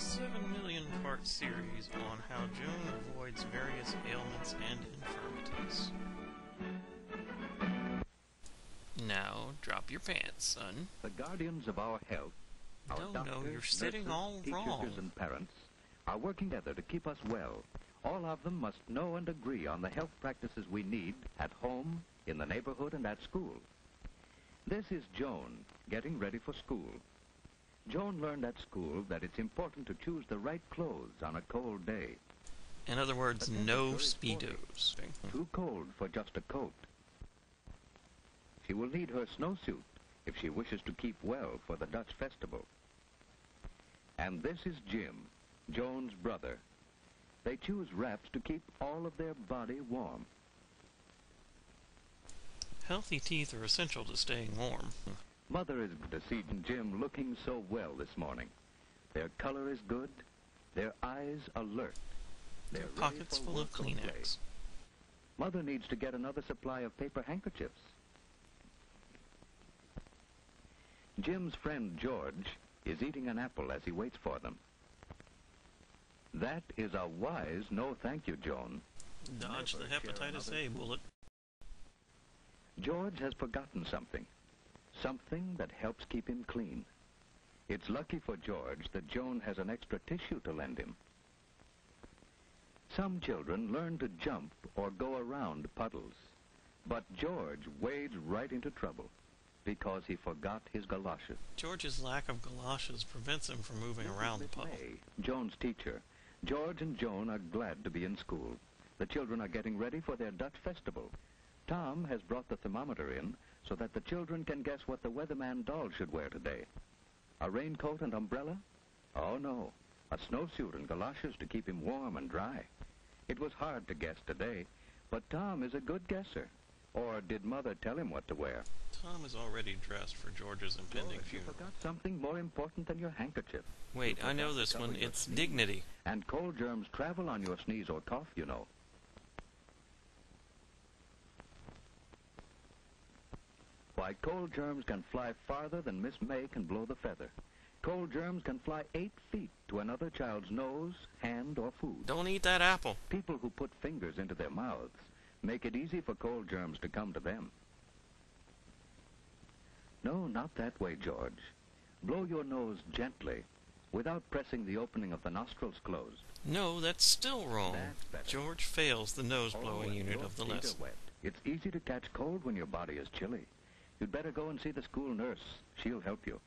7-million-part series on how Joan avoids various ailments and infirmities. Now, drop your pants, son. The guardians of our health, our doctors, you're sitting nurses, all teachers, wrong. and parents, are working together to keep us well. All of them must know and agree on the health practices we need at home, in the neighborhood, and at school. This is Joan, getting ready for school. Joan learned at school that it's important to choose the right clothes on a cold day. In other words, no Speedos. Too cold for just a coat. She will need her snowsuit if she wishes to keep well for the Dutch festival. And this is Jim, Joan's brother. They choose wraps to keep all of their body warm. Healthy teeth are essential to staying warm. Mother is good to see Jim looking so well this morning. Their color is good, their eyes alert. Their pockets full of Kleenex. Mother needs to get another supply of paper handkerchiefs. Jim's friend George is eating an apple as he waits for them. That is a wise no thank you, Joan. Dodge the hepatitis A bullet. George has forgotten something. Something that helps keep him clean. It's lucky for George that Joan has an extra tissue to lend him. Some children learn to jump or go around puddles. But George wades right into trouble because he forgot his galoshes. George's lack of galoshes prevents him from moving around the puddle. May, Joan's teacher, George and Joan are glad to be in school. The children are getting ready for their Dutch festival. Tom has brought the thermometer in so that the children can guess what the weatherman doll should wear today. A raincoat and umbrella? Oh, no. A snowsuit and galoshes to keep him warm and dry. It was hard to guess today, but Tom is a good guesser. Or did Mother tell him what to wear? Tom is already dressed for George's impending funeral. You forgot something more important than your handkerchief. Wait, I know this one. It's dignity. And cold germs travel on your sneeze or cough, you know. Why, cold germs can fly farther than Miss May can blow the feather. Cold germs can fly 8 feet to another child's nose, hand, or food. Don't eat that apple. People who put fingers into their mouths make it easy for cold germs to come to them. No, not that way, George. Blow your nose gently, without pressing the opening of the nostrils closed. No, that's still wrong. That's better. George fails the nose-blowing unit of the lesson. It's easy to catch cold when your body is chilly. You'd better go and see the school nurse. She'll help you.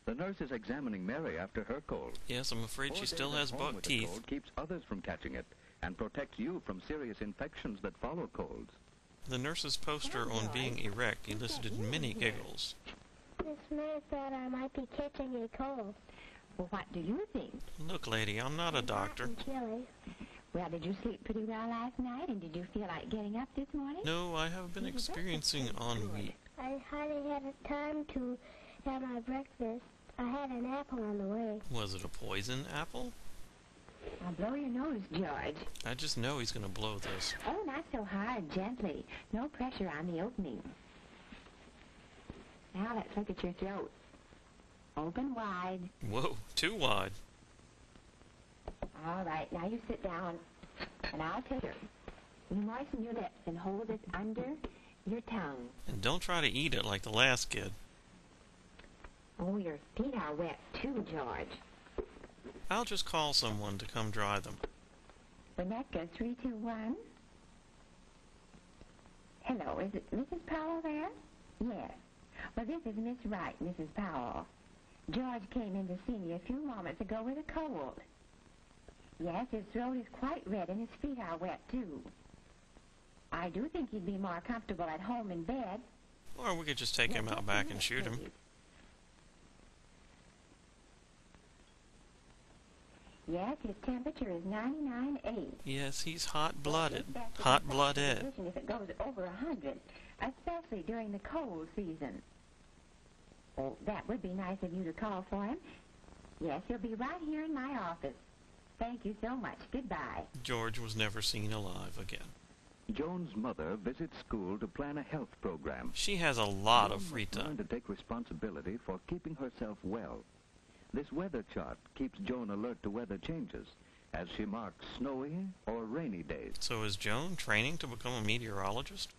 The nurse is examining Mary after her cold. Yes, I'm afraid she still has buck teeth. Cold keeps others from catching it and protects you from serious infections that follow colds. The nurse's poster on being erect elicited many giggles. Miss May thought I might be catching a cold. Well, what do you think? Look, lady, I'm not a doctor. Hot and chilly. Well, did you sleep pretty well last night, and did you feel like getting up this morning? No, I have been experiencing ennui. I hardly had time to have my breakfast. I had an apple on the way. Was it a poison apple? I'll blow your nose, George. I just know he's going to blow this. Oh, not so hard, gently. No pressure on the opening. Now let's look at your throat. Open wide. Whoa, too wide. All right, now you sit down, and I'll take her. You moisten your lips and hold it under your tongue. And don't try to eat it like the last kid. Oh, your feet are wet too, George. I'll just call someone to come dry them. Rebecca, 321. Hello, is it Mrs. Powell there? Yes. Well, this is Miss Wright, Mrs. Powell. George came in to see me a few moments ago with a cold. Yes, his throat is quite red and his feet are wet, too. I do think he'd be more comfortable at home in bed. Or we could just take him out back and shoot him. Yes, his temperature is 99.8. Yes, he's hot-blooded. Hot-blooded. If it goes over 100, especially during the cold season. Oh, that would be nice of you to call for him. Yes, he'll be right here in my office. Thank you so much. Goodbye. George was never seen alive again. Joan's mother visits school to plan a health program. She has a lot of free Joan must time. learn to take responsibility for keeping herself well. This weather chart keeps Joan alert to weather changes as she marks snowy or rainy days. So is Joan training to become a meteorologist?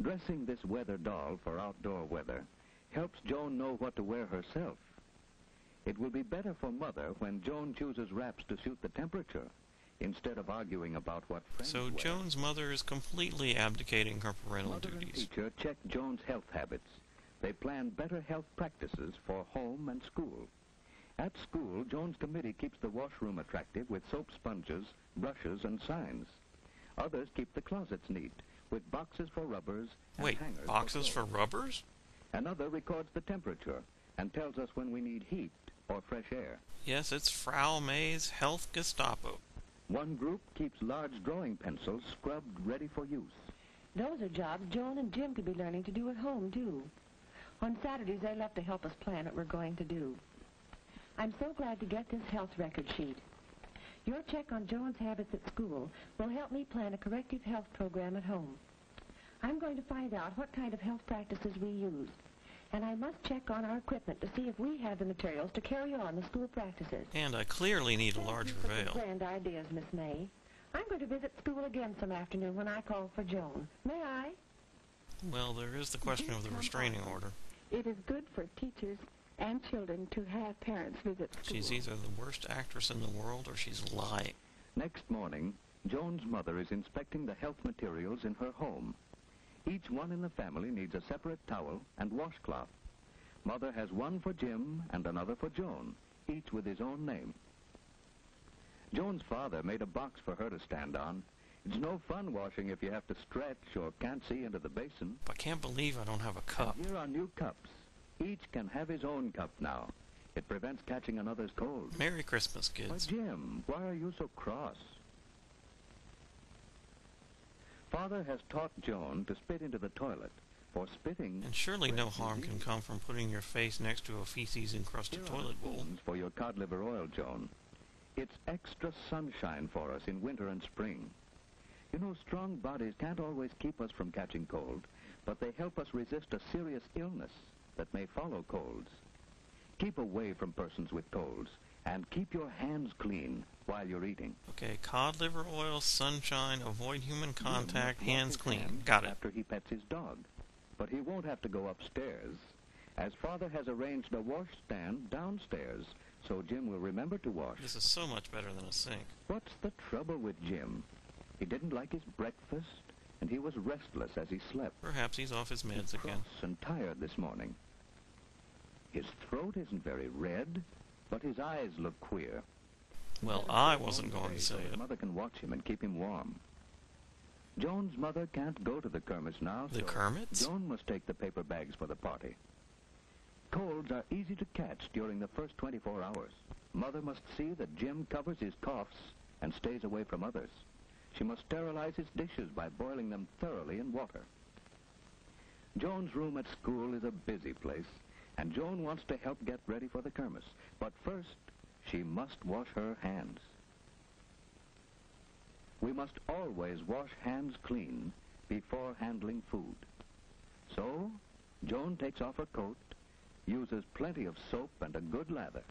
Dressing this weather doll for outdoor weather helps Joan know what to wear herself. It will be better for Mother when Joan chooses wraps to suit the temperature, instead of arguing about what friends So wear. Joan's mother is completely abdicating her parental Mother and duties. teacher check Joan's health habits. They plan better health practices for home and school. At school, Joan's committee keeps the washroom attractive with soap sponges, brushes, and signs. Others keep the closets neat with boxes for rubbers and Wait, hangers boxes for clothes. rubbers? Another records the temperature and tells us when we need heat or fresh air. Yes, it's Frau May's Health Gestapo. One group keeps large drawing pencils scrubbed ready for use. Those are jobs Joan and Jim could be learning to do at home, too. On Saturdays, they love to help us plan what we're going to do. I'm so glad to get this health record sheet. Your check on Joan's habits at school will help me plan a corrective health program at home. I'm going to find out what kind of health practices we use, and I must check on our equipment to see if we have the materials to carry on the school practices. And I clearly need a larger Thank you for veil. some grand ideas, Miss May. I'm going to visit school again some afternoon when I call for Joan. May I? Well, there is the question of the restraining order. It is good for teachers and children to have parents visit school. She's either the worst actress in the world or she's lying. Next morning, Joan's mother is inspecting the health materials in her home. Each one in the family needs a separate towel and washcloth. Mother has one for Jim and another for Joan, each with his own name. Joan's father made a box for her to stand on. It's no fun washing if you have to stretch or can't see into the basin. I can't believe I don't have a cup. Here are new cups. Each can have his own cup now. It prevents catching another's cold. Merry Christmas, Why, kids. Jim, why are you so cross? Father has taught Joan to spit into the toilet, for spitting... And surely no spreads harm can disease. come from putting your face next to a feces-encrusted Here are toilet bowl. spoons for your cod liver oil, Joan. It's extra sunshine for us in winter and spring. You know, strong bodies can't always keep us from catching cold, but they help us resist a serious illness that may follow colds. Keep away from persons with colds, and keep your hands clean while you're eating. Okay, cod liver oil, sunshine, avoid human contact, Jim must hands wash his clean. Got it. After he pets his dog. But he won't have to go upstairs, as Father has arranged a washstand downstairs, so Jim will remember to wash. This is so much better than a sink. What's the trouble with Jim? He didn't like his breakfast, and he was restless as he slept. Perhaps he's off his meds He's again. cross and tired this morning. His throat isn't very red, but his eyes look queer. Well, I wasn't going to So say his it. mother can watch him and keep him warm. Joan's mother can't go to the Kermis now, The so Kermits? Joan must take the paper bags for the party. Colds are easy to catch during the first 24 hours. Mother must see that Jim covers his coughs and stays away from others. She must sterilize his dishes by boiling them thoroughly in water. Joan's room at school is a busy place, and Joan wants to help get ready for the Kermis. But first, she must wash her hands. We must always wash hands clean before handling food. So, Joan takes off her coat, uses plenty of soap and a good lather.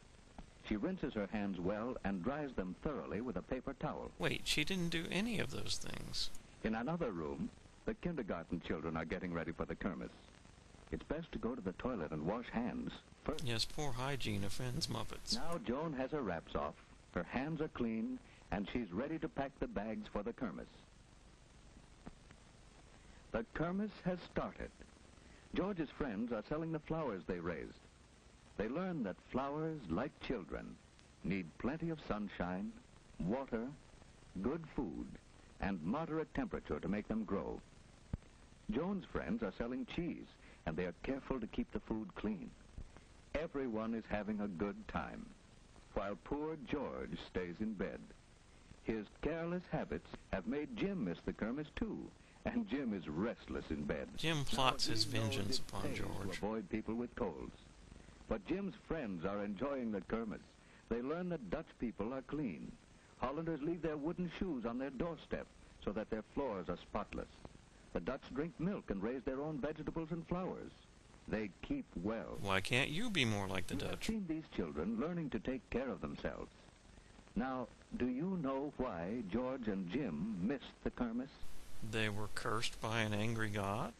She rinses her hands well and dries them thoroughly with a paper towel. Wait, she didn't do any of those things. In another room, the kindergarten children are getting ready for the Kermis. It's best to go to the toilet and wash hands first. Yes, poor hygiene offends Muppets. Now Joan has her wraps off, her hands are clean, and she's ready to pack the bags for the Kermis. The Kermis has started. George's friends are selling the flowers they raised. They learn that flowers, like children, need plenty of sunshine, water, good food, and moderate temperature to make them grow. Joan's friends are selling cheese, and they are careful to keep the food clean. Everyone is having a good time, while poor George stays in bed. His careless habits have made Jim miss the Kermis, too, and Jim is restless in bed. Jim plots Now, his he knows vengeance it upon pays George. to avoid people with colds. But Jim's friends are enjoying the Kermis. They learn that Dutch people are clean. Hollanders leave their wooden shoes on their doorstep so that their floors are spotless. The Dutch drink milk and raise their own vegetables and flowers. They keep well. Why can't you be more like the You have Dutch? seen these children learning to take care of themselves. Now, do you know why George and Jim missed the kermis? They were cursed by an angry god?